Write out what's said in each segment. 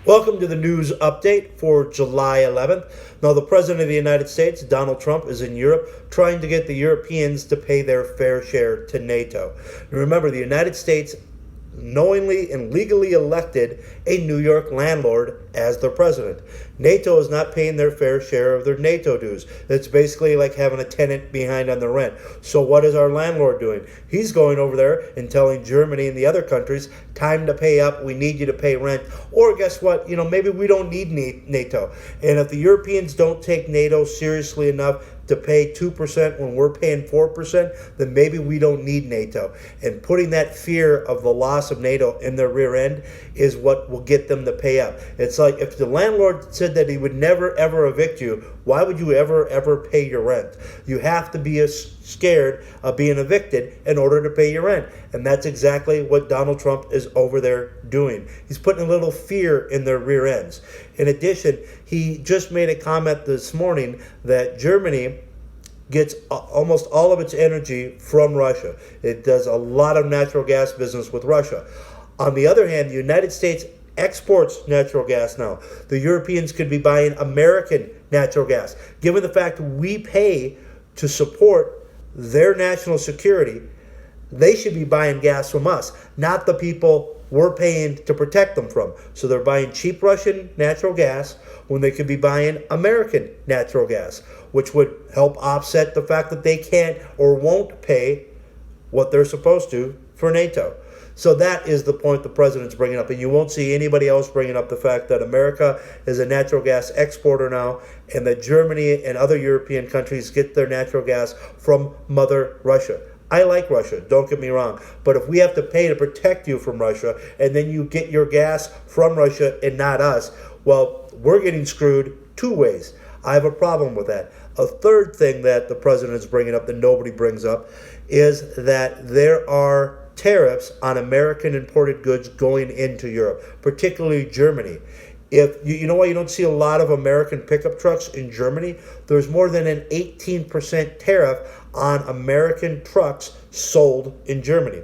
Welcome to the news update for July 11th. Now, the President of the United States, Donald Trump, is in Europe trying to get the Europeans to pay their fair share to NATO. And remember, the United States knowingly and legally elected a New York landlord as their president. NATO is not paying their fair share of their NATO dues. It's basically like having a tenant behind on the rent. So what is our landlord doing? He's going over there and telling Germany and the other countries, time to pay up, we need you to pay rent. Or guess what, maybe we don't need NATO. And if the Europeans don't take NATO seriously enough to pay 2% when we're paying 4%, then maybe we don't need NATO. And putting that fear of the loss of NATO in their rear end is what will get them to pay up. It's like if the landlord said that he would never ever evict you, why would you ever pay your rent? You have to be scared of being evicted in order to pay your rent. And that's exactly what Donald Trump is over there doing. He's putting a little fear in their rear ends. In addition, he just made a comment this morning that Germany gets almost all of its energy from Russia. It does a lot of natural gas business with Russia. On the other hand, the United States exports natural gas now. The Europeans could be buying American natural gas. Given the fact we pay to support their national security, they should be buying gas from us, not the people we're paying to protect them from. So they're buying cheap Russian natural gas when they could be buying American natural gas, which would help offset the fact that they can't or won't pay what they're supposed to for NATO. So that is the point the president's bringing up. And you won't see anybody else bringing up the fact that America is a natural gas exporter now, and that Germany and other European countries get their natural gas from Mother Russia. I like Russia, don't get me wrong. But if we have to pay to protect you from Russia, and then you get your gas from Russia and not us, well, we're getting screwed two ways. I have a problem with that. A third thing that the president is bringing up that nobody brings up is that there are tariffs on American imported goods going into Europe, particularly Germany. If you know why you don't see a lot of American pickup trucks in Germany? There's more than an 18% tariff on American trucks sold in Germany.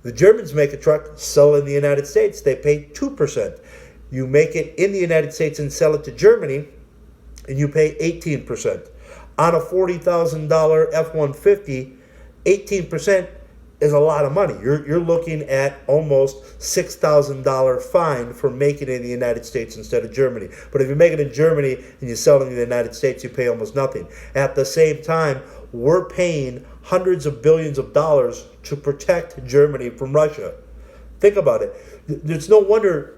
The Germans make a truck, sell it in the United States, they pay 2%. You make it in the United States and sell it to Germany, and you pay 18%. On a $40,000 F-150, 18% is a lot of money. You're looking at almost $6,000 fine for making it in the United States instead of Germany. But if you make it in Germany and you sell it in the United States, you pay almost nothing. At the same time, we're paying hundreds of billions of dollars to protect Germany from Russia. Think about it. There's no wonder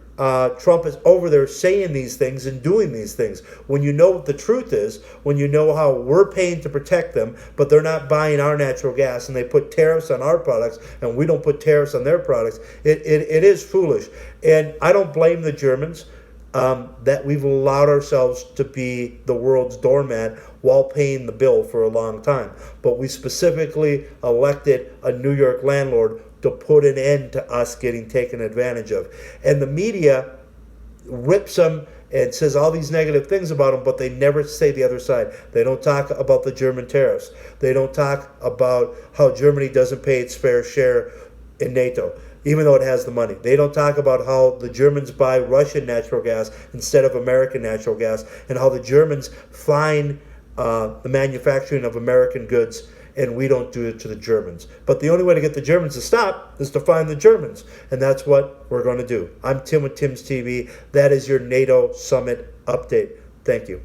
Trump is over there saying these things and doing these things. When you know what the truth is, when you know how we're paying to protect them, but they're not buying our natural gas, and they put tariffs on our products, and we don't put tariffs on their products, it is foolish. And I don't blame the Germans that we've allowed ourselves to be the world's doormat while paying the bill for a long time. But we specifically elected a New York landlord to put an end to us getting taken advantage of. And the media rips them and says all these negative things about them, but they never say the other side. They don't talk about the German tariffs. They don't talk about how Germany doesn't pay its fair share in NATO, even though it has the money. They don't talk about how the Germans buy Russian natural gas instead of American natural gas, and how the Germans find the manufacturing of American goods, and we don't do it to the Germans. But the only way to get the Germans to stop is to find the Germans, and that's what we're going to do. I'm Tim with Tim's TV. That is your NATO summit update. Thank you.